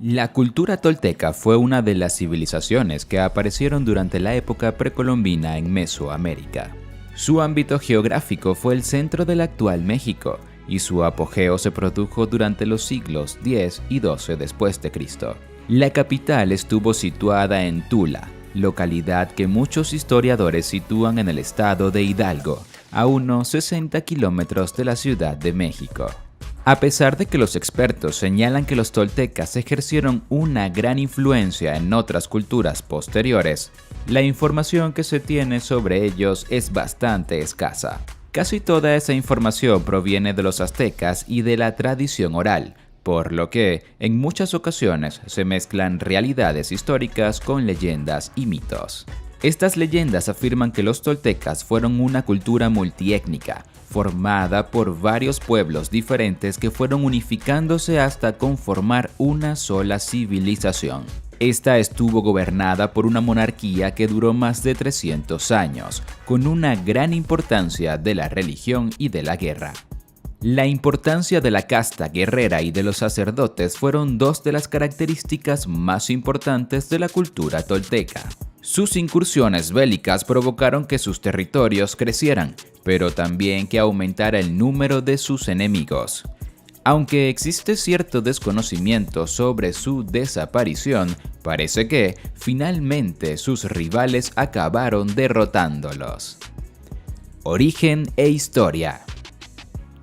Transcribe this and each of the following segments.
La cultura tolteca fue una de las civilizaciones que aparecieron durante la época precolombina en Mesoamérica. Su ámbito geográfico fue el centro del actual México, y su apogeo se produjo durante los siglos X y XII después de Cristo. La capital estuvo situada en Tula, localidad que muchos historiadores sitúan en el estado de Hidalgo, a unos 60 kilómetros de la Ciudad de México. A pesar de que los expertos señalan que los toltecas ejercieron una gran influencia en otras culturas posteriores, la información que se tiene sobre ellos es bastante escasa. Casi toda esa información proviene de los aztecas y de la tradición oral, por lo que en muchas ocasiones se mezclan realidades históricas con leyendas y mitos. Estas leyendas afirman que los toltecas fueron una cultura multiétnica, formada por varios pueblos diferentes que fueron unificándose hasta conformar una sola civilización. Esta estuvo gobernada por una monarquía que duró más de 300 años, con una gran importancia de la religión y de la guerra. La importancia de la casta guerrera y de los sacerdotes fueron dos de las características más importantes de la cultura tolteca. Sus incursiones bélicas provocaron que sus territorios crecieran, pero también que aumentara el número de sus enemigos. Aunque existe cierto desconocimiento sobre su desaparición, parece que, finalmente, sus rivales acabaron derrotándolos. Origen e historia.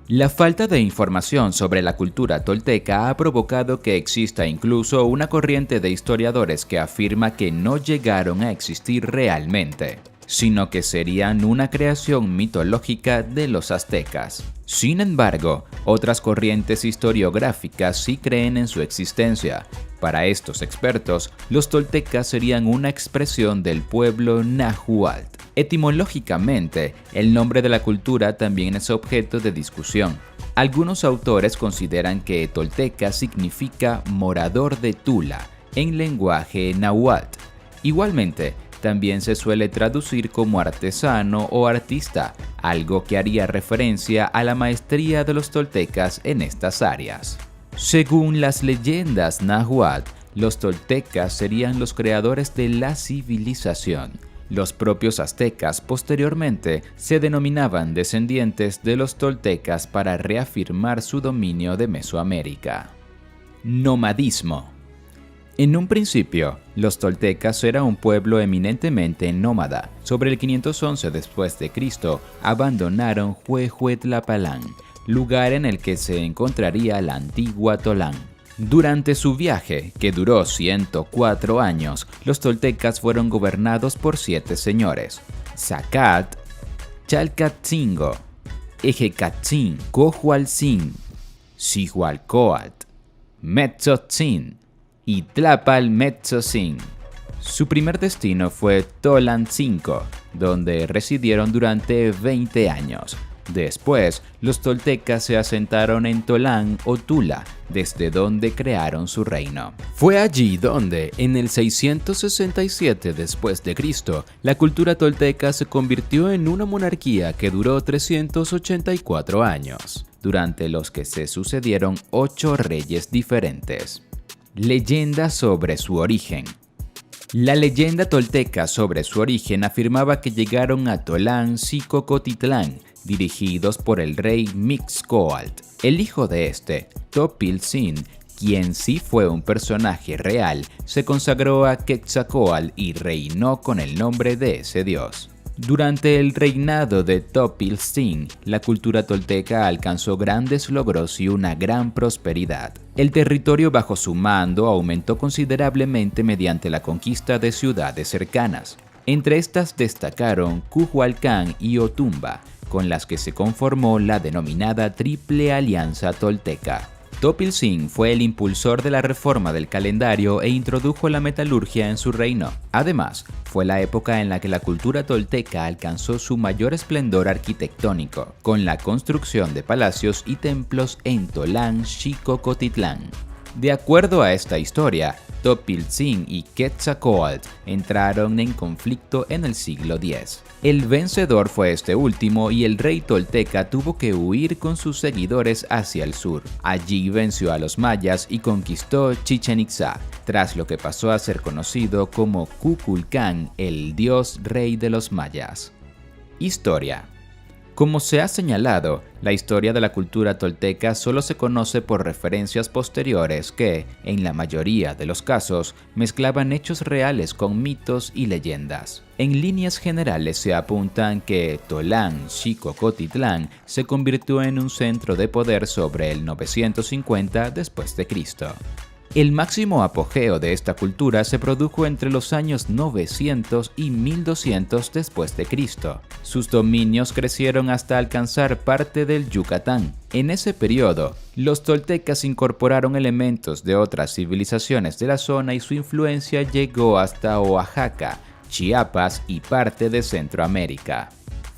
La falta de información sobre la cultura tolteca ha provocado que exista incluso una corriente de historiadores que afirma que no llegaron a existir realmente, sino que serían una creación mitológica de los aztecas. Sin embargo, otras corrientes historiográficas sí creen en su existencia. Para estos expertos, los toltecas serían una expresión del pueblo náhuatl. Etimológicamente, el nombre de la cultura también es objeto de discusión. Algunos autores consideran que tolteca significa morador de Tula en lenguaje náhuatl. Igualmente, también se suele traducir como artesano o artista, algo que haría referencia a la maestría de los toltecas en estas áreas. Según las leyendas náhuatl, los toltecas serían los creadores de la civilización. Los propios aztecas posteriormente se denominaban descendientes de los toltecas para reafirmar su dominio de Mesoamérica. Nomadismo. En un principio, los toltecas eran un pueblo eminentemente nómada. Sobre el 511 después de Cristo, abandonaron Huehuetlapalán, lugar en el que se encontraría la antigua Tolán. Durante su viaje, que duró 104 años, los toltecas fueron gobernados por 7 señores: Zacat, Chalcatzingo, Ejecatzin, Cojualzin, Xihualcoatl, Metzotzin y Tlapalmetzocin. Su primer destino fue Tolancingo, donde residieron durante 20 años. Después, los toltecas se asentaron en Tolán o Tula, desde donde crearon su reino. Fue allí donde, en el 667 después de Cristo, la cultura tolteca se convirtió en una monarquía que duró 384 años, durante los que se sucedieron 8 reyes diferentes. Leyenda sobre su origen. La leyenda tolteca sobre su origen afirmaba que llegaron a Tolán Xicocotitlán, dirigidos por el rey Mixcoatl. El hijo de este, Topiltzin, quien sí fue un personaje real, se consagró a Quetzalcóatl y reinó con el nombre de ese dios. Durante el reinado de Topiltzin, la cultura tolteca alcanzó grandes logros y una gran prosperidad. El territorio bajo su mando aumentó considerablemente mediante la conquista de ciudades cercanas. Entre estas destacaron Cujualcán y Otumba, con las que se conformó la denominada Triple Alianza Tolteca. Topiltzin fue el impulsor de la reforma del calendario e introdujo la metalurgia en su reino. Además, fue la época en la que la cultura tolteca alcanzó su mayor esplendor arquitectónico, con la construcción de palacios y templos en Tolán Xicocotitlán. De acuerdo a esta historia, Topiltzin y Quetzalcóatl entraron en conflicto en el siglo X. El vencedor fue este último y el rey tolteca tuvo que huir con sus seguidores hacia el sur. Allí venció a los mayas y conquistó Chichén Itzá, tras lo que pasó a ser conocido como Kukulcán, el dios rey de los mayas. Historia. Como se ha señalado, la historia de la cultura tolteca solo se conoce por referencias posteriores que, en la mayoría de los casos, mezclaban hechos reales con mitos y leyendas. En líneas generales se apuntan que Tolán Xicocotitlán se convirtió en un centro de poder sobre el 950 después de Cristo. El máximo apogeo de esta cultura se produjo entre los años 900 y 1200 después de Cristo. Sus dominios crecieron hasta alcanzar parte del Yucatán. En ese periodo, los toltecas incorporaron elementos de otras civilizaciones de la zona y su influencia llegó hasta Oaxaca, Chiapas y parte de Centroamérica.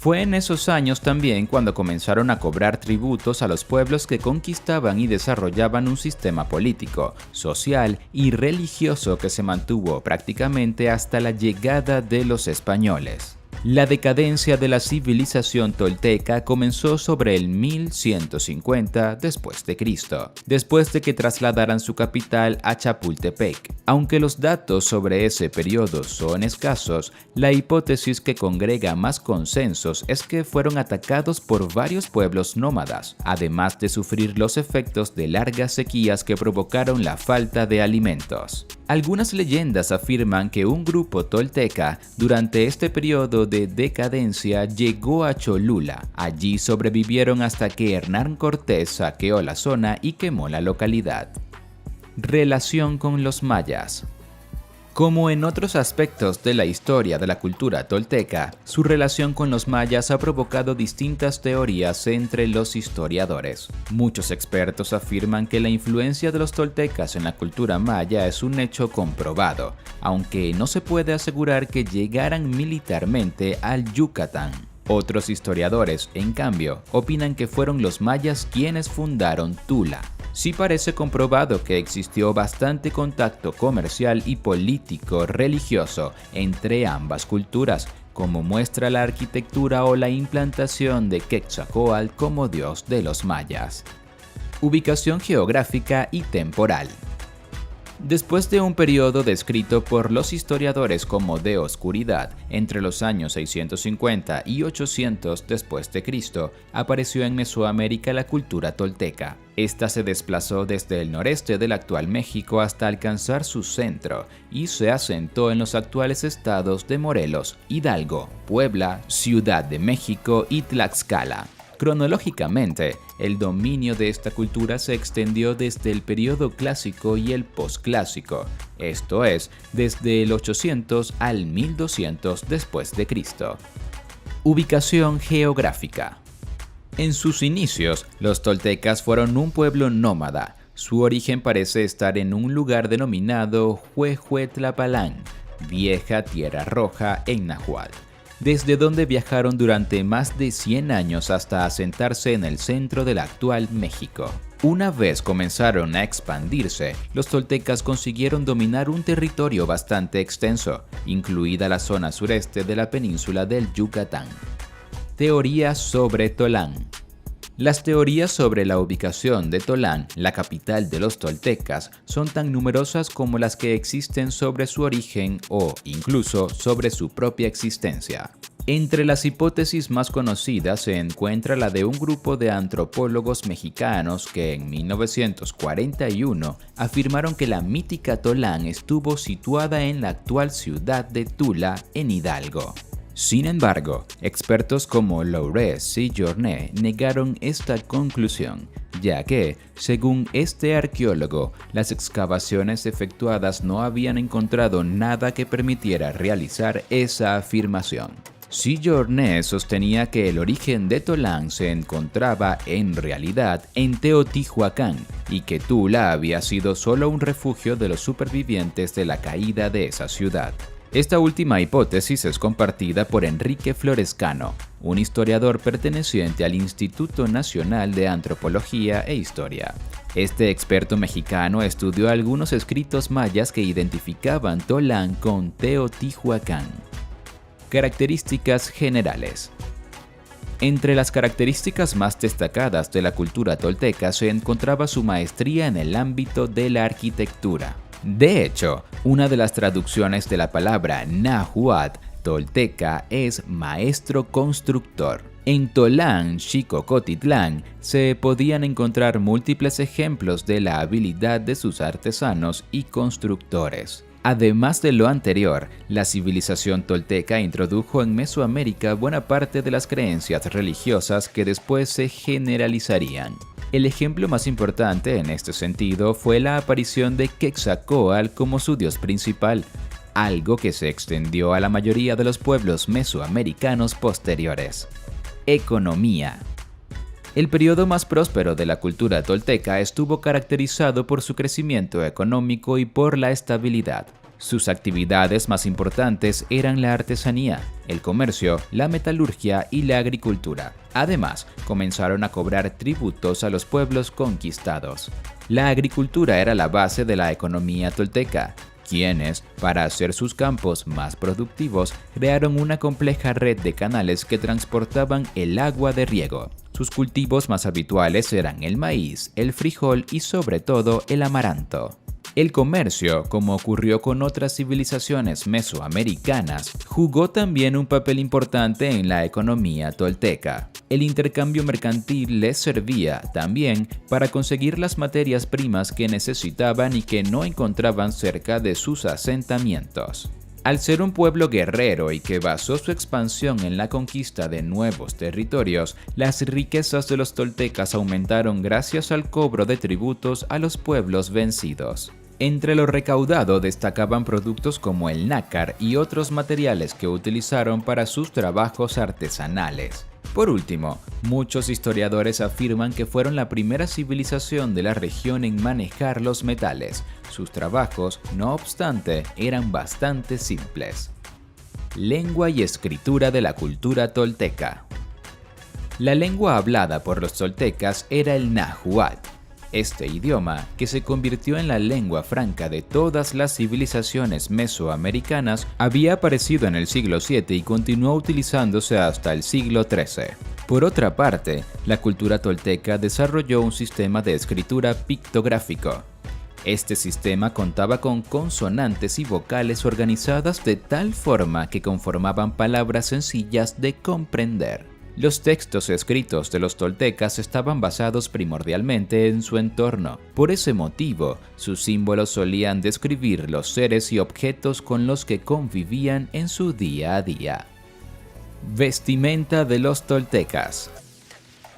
Fue en esos años también cuando comenzaron a cobrar tributos a los pueblos que conquistaban y desarrollaban un sistema político, social y religioso que se mantuvo prácticamente hasta la llegada de los españoles. La decadencia de la civilización tolteca comenzó sobre el 1150 después de Cristo, después de que trasladaran su capital a Chapultepec. Aunque los datos sobre ese periodo son escasos, la hipótesis que congrega más consensos es que fueron atacados por varios pueblos nómadas, además de sufrir los efectos de largas sequías que provocaron la falta de alimentos. Algunas leyendas afirman que un grupo tolteca durante este periodo de decadencia llegó a Cholula. Allí sobrevivieron hasta que Hernán Cortés saqueó la zona y quemó la localidad. Relación con los mayas. Como en otros aspectos de la historia de la cultura tolteca, su relación con los mayas ha provocado distintas teorías entre los historiadores. Muchos expertos afirman que la influencia de los toltecas en la cultura maya es un hecho comprobado, aunque no se puede asegurar que llegaran militarmente al Yucatán. Otros historiadores, en cambio, opinan que fueron los mayas quienes fundaron Tula. Sí parece comprobado que existió bastante contacto comercial y político religioso entre ambas culturas, como muestra la arquitectura o la implantación de Quetzalcóatl como dios de los mayas. Ubicación geográfica y temporal. Después de un periodo descrito por los historiadores como de oscuridad, entre los años 650 y 800 después de Cristo, apareció en Mesoamérica la cultura tolteca. Esta se desplazó desde el noreste del actual México hasta alcanzar su centro y se asentó en los actuales estados de Morelos, Hidalgo, Puebla, Ciudad de México y Tlaxcala. Cronológicamente, el dominio de esta cultura se extendió desde el periodo clásico y el posclásico, esto es, desde el 800 al 1200 después de Cristo. Ubicación geográfica. En sus inicios, los toltecas fueron un pueblo nómada. Su origen parece estar en un lugar denominado Huehuetlapalán, Vieja Tierra Roja en náhuatl, desde donde viajaron durante más de 100 años hasta asentarse en el centro del actual México. Una vez comenzaron a expandirse, los toltecas consiguieron dominar un territorio bastante extenso, incluida la zona sureste de la península del Yucatán. Teoría sobre Tolán. Las teorías sobre la ubicación de Tolán, la capital de los toltecas, son tan numerosas como las que existen sobre su origen o, incluso, sobre su propia existencia. Entre las hipótesis más conocidas se encuentra la de un grupo de antropólogos mexicanos que en 1941 afirmaron que la mítica Tolán estuvo situada en la actual ciudad de Tula, en Hidalgo. Sin embargo, expertos como Laurent Séjourné negaron esta conclusión, ya que, según este arqueólogo, las excavaciones efectuadas no habían encontrado nada que permitiera realizar esa afirmación. Séjourné sostenía que el origen de Tolán se encontraba en realidad en Teotihuacán y que Tula había sido solo un refugio de los supervivientes de la caída de esa ciudad. Esta última hipótesis es compartida por Enrique Florescano, un historiador perteneciente al Instituto Nacional de Antropología e Historia. Este experto mexicano estudió algunos escritos mayas que identificaban Tolán con Teotihuacán. Características generales. Entre las características más destacadas de la cultura tolteca se encontraba su maestría en el ámbito de la arquitectura. De hecho, una de las traducciones de la palabra náhuatl tolteca es maestro constructor. En Tolán, Xicocotitlán, se podían encontrar múltiples ejemplos de la habilidad de sus artesanos y constructores. Además de lo anterior, la civilización tolteca introdujo en Mesoamérica buena parte de las creencias religiosas que después se generalizarían. El ejemplo más importante en este sentido fue la aparición de Quetzalcóatl como su dios principal, algo que se extendió a la mayoría de los pueblos mesoamericanos posteriores. Economía. El periodo más próspero de la cultura tolteca estuvo caracterizado por su crecimiento económico y por la estabilidad. Sus actividades más importantes eran la artesanía, el comercio, la metalurgia y la agricultura. Además, comenzaron a cobrar tributos a los pueblos conquistados. La agricultura era la base de la economía tolteca, quienes, para hacer sus campos más productivos, crearon una compleja red de canales que transportaban el agua de riego. Sus cultivos más habituales eran el maíz, el frijol y sobre todo el amaranto. El comercio, como ocurrió con otras civilizaciones mesoamericanas, jugó también un papel importante en la economía tolteca. El intercambio mercantil les servía también para conseguir las materias primas que necesitaban y que no encontraban cerca de sus asentamientos. Al ser un pueblo guerrero y que basó su expansión en la conquista de nuevos territorios, las riquezas de los toltecas aumentaron gracias al cobro de tributos a los pueblos vencidos. Entre lo recaudado destacaban productos como el nácar y otros materiales que utilizaron para sus trabajos artesanales. Por último, muchos historiadores afirman que fueron la primera civilización de la región en manejar los metales. Sus trabajos, no obstante, eran bastante simples. Lengua y escritura de la cultura tolteca. La lengua hablada por los toltecas era el náhuatl. Este idioma, que se convirtió en la lengua franca de todas las civilizaciones mesoamericanas, había aparecido en el siglo VII y continuó utilizándose hasta el siglo XIII. Por otra parte, la cultura tolteca desarrolló un sistema de escritura pictográfico. Este sistema contaba con consonantes y vocales organizadas de tal forma que conformaban palabras sencillas de comprender. Los textos escritos de los toltecas estaban basados primordialmente en su entorno. Por ese motivo, sus símbolos solían describir los seres y objetos con los que convivían en su día a día. Vestimenta de los toltecas.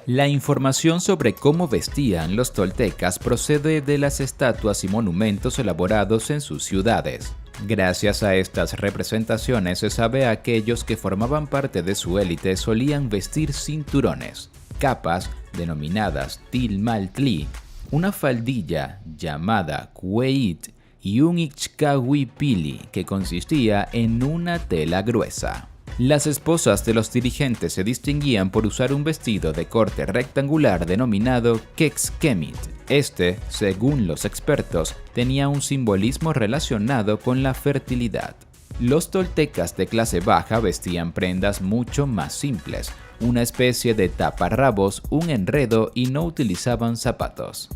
La información sobre cómo vestían los toltecas procede de las estatuas y monumentos elaborados en sus ciudades. Gracias a estas representaciones se sabe a aquellos que formaban parte de su élite solían vestir cinturones, capas denominadas tilmaltli, una faldilla llamada cueit y un ixcahuipili que consistía en una tela gruesa. Las esposas de los dirigentes se distinguían por usar un vestido de corte rectangular denominado quexquemit. Este, según los expertos, tenía un simbolismo relacionado con la fertilidad. Los toltecas de clase baja vestían prendas mucho más simples, una especie de taparrabos, un enredo y no utilizaban zapatos.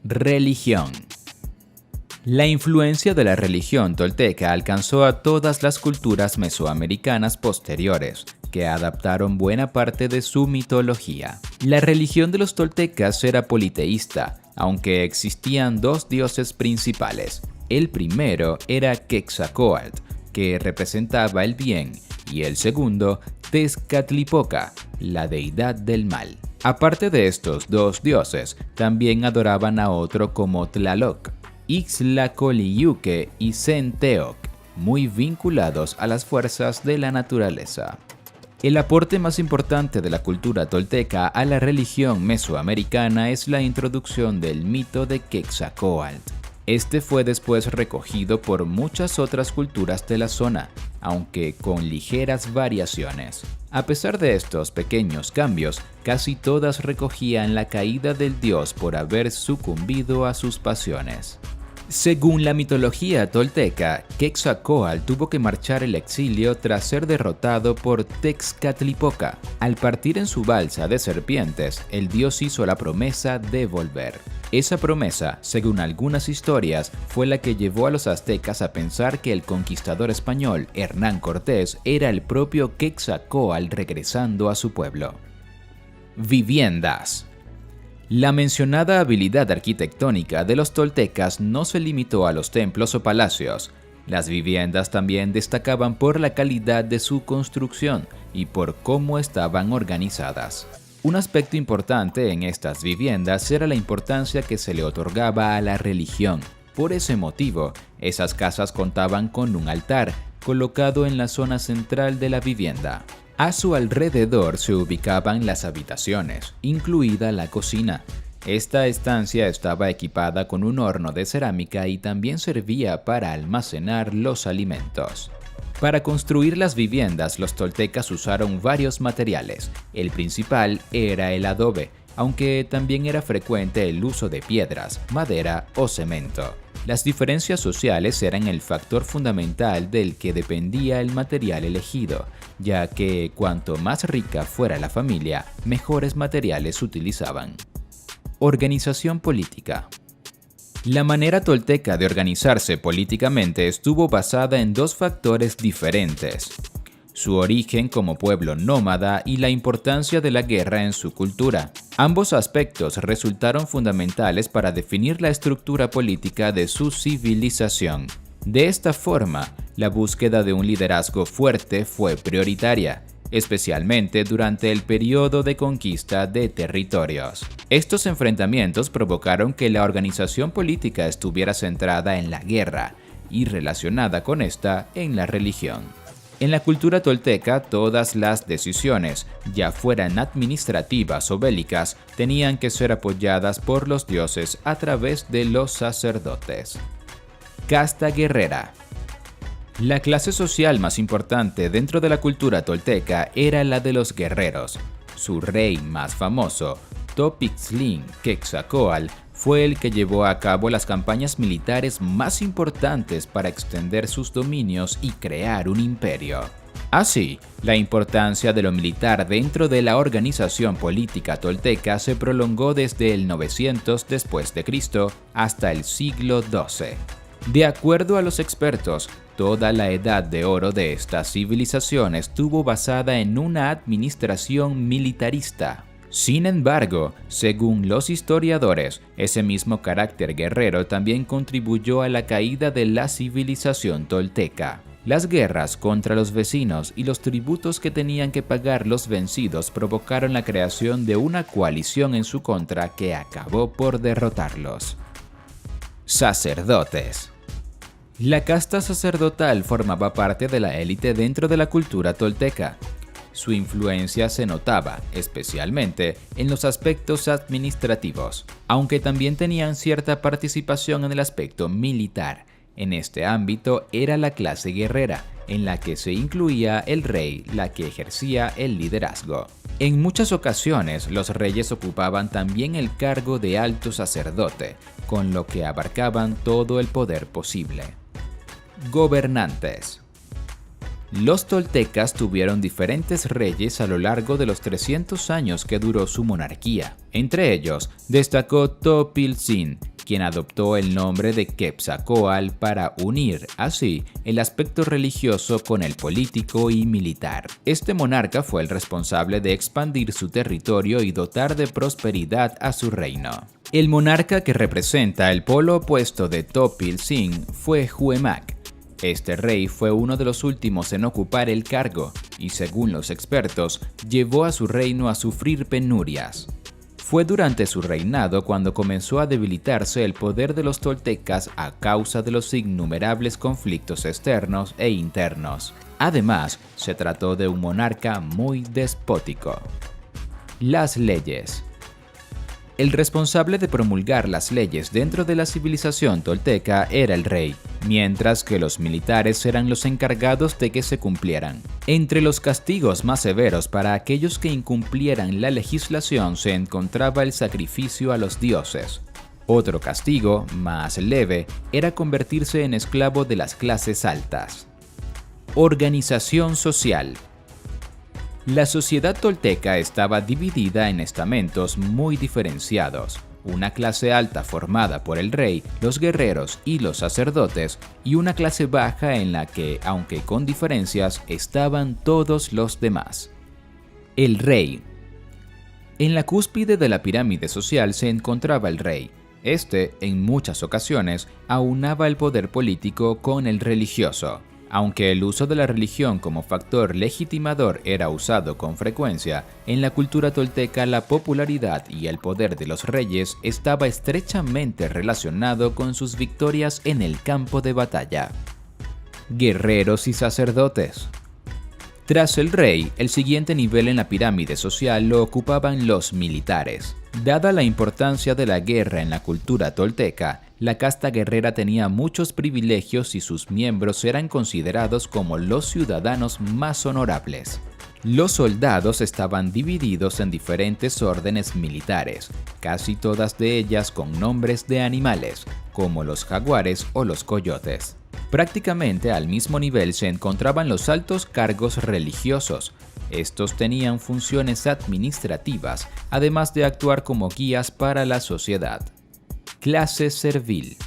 Religión. La influencia de la religión tolteca alcanzó a todas las culturas mesoamericanas posteriores, que adaptaron buena parte de su mitología. La religión de los toltecas era politeísta, aunque existían dos dioses principales. El primero era Quetzalcóatl, que representaba el bien, y el segundo, Tezcatlipoca, la deidad del mal. Aparte de estos dos dioses, también adoraban a otro como Tlaloc, Ixtlacoliyuque y Centeoc, muy vinculados a las fuerzas de la naturaleza. El aporte más importante de la cultura tolteca a la religión mesoamericana es la introducción del mito de Quetzalcóatl. Este fue después recogido por muchas otras culturas de la zona, aunque con ligeras variaciones. A pesar de estos pequeños cambios, casi todas recogían la caída del dios por haber sucumbido a sus pasiones. Según la mitología tolteca, Quetzalcóatl tuvo que marchar al exilio tras ser derrotado por Texcatlipoca. Al partir en su balsa de serpientes, el dios hizo la promesa de volver. Esa promesa, según algunas historias, fue la que llevó a los aztecas a pensar que el conquistador español Hernán Cortés era el propio Quetzalcóatl regresando a su pueblo. Viviendas. La mencionada habilidad arquitectónica de los toltecas no se limitó a los templos o palacios. Las viviendas también destacaban por la calidad de su construcción y por cómo estaban organizadas. Un aspecto importante en estas viviendas era la importancia que se le otorgaba a la religión. Por ese motivo, esas casas contaban con un altar colocado en la zona central de la vivienda. A su alrededor se ubicaban las habitaciones, incluida la cocina. Esta estancia estaba equipada con un horno de cerámica y también servía para almacenar los alimentos. Para construir las viviendas, los toltecas usaron varios materiales. El principal era el adobe, aunque también era frecuente el uso de piedras, madera o cemento. Las diferencias sociales eran el factor fundamental del que dependía el material elegido, ya que cuanto más rica fuera la familia, mejores materiales utilizaban. Organización política. La manera tolteca de organizarse políticamente estuvo basada en dos factores diferentes: su origen como pueblo nómada y la importancia de la guerra en su cultura. Ambos aspectos resultaron fundamentales para definir la estructura política de su civilización. De esta forma, la búsqueda de un liderazgo fuerte fue prioritaria, especialmente durante el periodo de conquista de territorios. Estos enfrentamientos provocaron que la organización política estuviera centrada en la guerra y relacionada con esta en la religión. En la cultura tolteca, todas las decisiones, ya fueran administrativas o bélicas, tenían que ser apoyadas por los dioses a través de los sacerdotes. Casta guerrera. La clase social más importante dentro de la cultura tolteca era la de los guerreros. Su rey más famoso, Topixtlin Quetzalcóatl, fue el que llevó a cabo las campañas militares más importantes para extender sus dominios y crear un imperio. Así, la importancia de lo militar dentro de la organización política tolteca se prolongó desde el 900 después de Cristo hasta el siglo XII. De acuerdo a los expertos, toda la edad de oro de estas civilizaciones estuvo basada en una administración militarista. Sin embargo, según los historiadores, ese mismo carácter guerrero también contribuyó a la caída de la civilización tolteca. Las guerras contra los vecinos y los tributos que tenían que pagar los vencidos provocaron la creación de una coalición en su contra que acabó por derrotarlos. Sacerdotes. La casta sacerdotal formaba parte de la élite dentro de la cultura tolteca. Su influencia se notaba, especialmente, en los aspectos administrativos, aunque también tenían cierta participación en el aspecto militar. En este ámbito era la clase guerrera, en la que se incluía el rey, la que ejercía el liderazgo. En muchas ocasiones, los reyes ocupaban también el cargo de alto sacerdote, con lo que abarcaban todo el poder posible. Gobernantes. Los toltecas tuvieron diferentes reyes a lo largo de los 300 años que duró su monarquía. Entre ellos, destacó Topiltzin, quien adoptó el nombre de Quetzalcóatl para unir, así, el aspecto religioso con el político y militar. Este monarca fue el responsable de expandir su territorio y dotar de prosperidad a su reino. El monarca que representa el polo opuesto de Topiltzin fue Huemac. Este rey fue uno de los últimos en ocupar el cargo y, según los expertos, llevó a su reino a sufrir penurias. Fue durante su reinado cuando comenzó a debilitarse el poder de los toltecas a causa de los innumerables conflictos externos e internos. Además, se trató de un monarca muy despótico. Las leyes. El responsable de promulgar las leyes dentro de la civilización tolteca era el rey, mientras que los militares eran los encargados de que se cumplieran. Entre los castigos más severos para aquellos que incumplieran la legislación se encontraba el sacrificio a los dioses. Otro castigo, más leve, era convertirse en esclavo de las clases altas. Organización social. La sociedad tolteca estaba dividida en estamentos muy diferenciados. Una clase alta formada por el rey, los guerreros y los sacerdotes, y una clase baja en la que, aunque con diferencias, estaban todos los demás. El rey. En la cúspide de la pirámide social se encontraba el rey. Este, en muchas ocasiones, aunaba el poder político con el religioso. Aunque el uso de la religión como factor legitimador era usado con frecuencia, en la cultura tolteca la popularidad y el poder de los reyes estaba estrechamente relacionado con sus victorias en el campo de batalla. Guerreros y sacerdotes. Tras el rey, el siguiente nivel en la pirámide social lo ocupaban los militares. Dada la importancia de la guerra en la cultura tolteca, la casta guerrera tenía muchos privilegios y sus miembros eran considerados como los ciudadanos más honorables. Los soldados estaban divididos en diferentes órdenes militares, casi todas de ellas con nombres de animales, como los jaguares o los coyotes. Prácticamente al mismo nivel se encontraban los altos cargos religiosos. Estos tenían funciones administrativas, además de actuar como guías para la sociedad. Clase servil.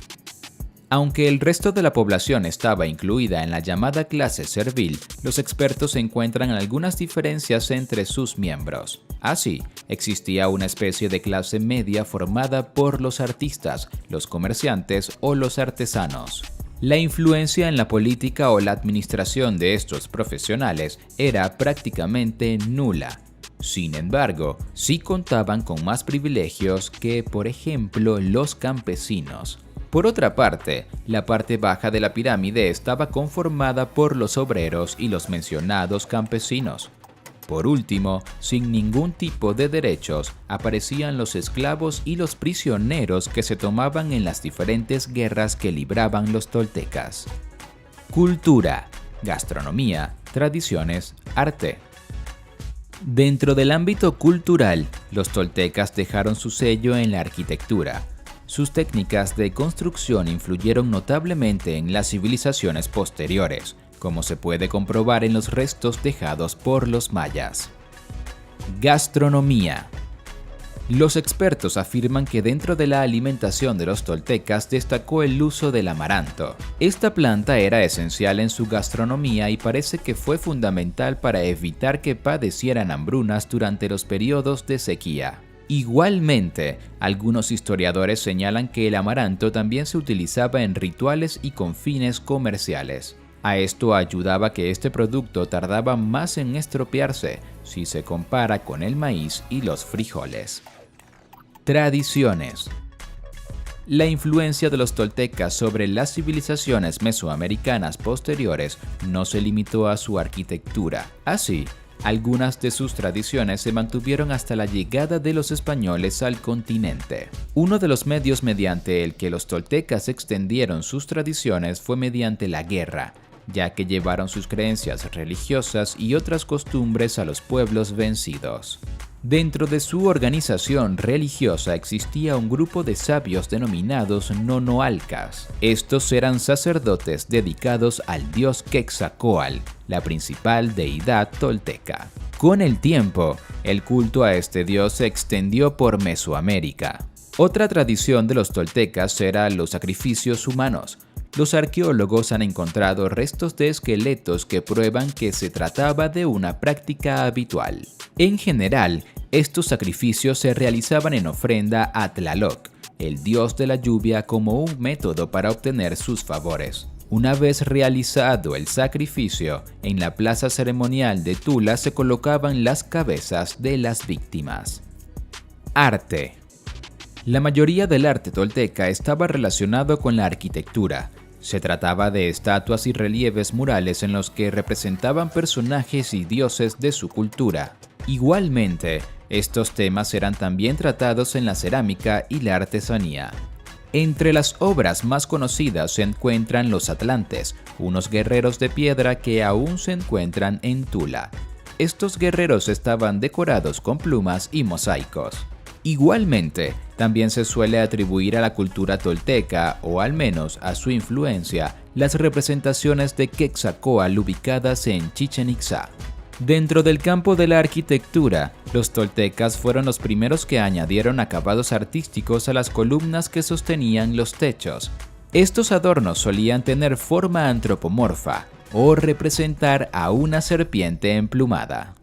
Aunque el resto de la población estaba incluida en la llamada clase servil, los expertos encuentran algunas diferencias entre sus miembros. Así, existía una especie de clase media formada por los artistas, los comerciantes o los artesanos. La influencia en la política o la administración de estos profesionales era prácticamente nula. Sin embargo, sí contaban con más privilegios que, por ejemplo, los campesinos. Por otra parte, la parte baja de la pirámide estaba conformada por los obreros y los mencionados campesinos. Por último, sin ningún tipo de derechos, aparecían los esclavos y los prisioneros que se tomaban en las diferentes guerras que libraban los toltecas. Cultura, gastronomía, tradiciones, arte. Dentro del ámbito cultural, los toltecas dejaron su sello en la arquitectura. Sus técnicas de construcción influyeron notablemente en las civilizaciones posteriores, como se puede comprobar en los restos dejados por los mayas. Gastronomía. Los expertos afirman que dentro de la alimentación de los toltecas destacó el uso del amaranto. Esta planta era esencial en su gastronomía y parece que fue fundamental para evitar que padecieran hambrunas durante los periodos de sequía. Igualmente, algunos historiadores señalan que el amaranto también se utilizaba en rituales y con fines comerciales. A esto ayudaba que este producto tardaba más en estropearse si se compara con el maíz y los frijoles. Tradiciones. La influencia de los toltecas sobre las civilizaciones mesoamericanas posteriores no se limitó a su arquitectura. Así, algunas de sus tradiciones se mantuvieron hasta la llegada de los españoles al continente. Uno de los medios mediante el que los toltecas extendieron sus tradiciones fue mediante la guerra, ya que llevaron sus creencias religiosas y otras costumbres a los pueblos vencidos. Dentro de su organización religiosa existía un grupo de sabios denominados nonoalcas. Estos eran sacerdotes dedicados al dios Quetzalcóatl, la principal deidad tolteca. Con el tiempo, el culto a este dios se extendió por Mesoamérica. Otra tradición de los toltecas era los sacrificios humanos. Los arqueólogos han encontrado restos de esqueletos que prueban que se trataba de una práctica habitual. En general, estos sacrificios se realizaban en ofrenda a Tlaloc, el dios de la lluvia, como un método para obtener sus favores. Una vez realizado el sacrificio, en la plaza ceremonial de Tula se colocaban las cabezas de las víctimas. Arte. La mayoría del arte tolteca estaba relacionado con la arquitectura. Se trataba de estatuas y relieves murales en los que representaban personajes y dioses de su cultura. Igualmente, Estos temas eran también tratados en la cerámica y la artesanía. Entre las obras más conocidas se encuentran los Atlantes, unos guerreros de piedra que aún se encuentran en Tula. Estos guerreros estaban decorados con plumas y mosaicos. Igualmente, también se suele atribuir a la cultura tolteca, o al menos a su influencia, las representaciones de Quetzalcóatl ubicadas en Chichén Itzá. Dentro del campo de la arquitectura, los toltecas fueron los primeros que añadieron acabados artísticos a las columnas que sostenían los techos. Estos adornos solían tener forma antropomorfa o representar a una serpiente emplumada.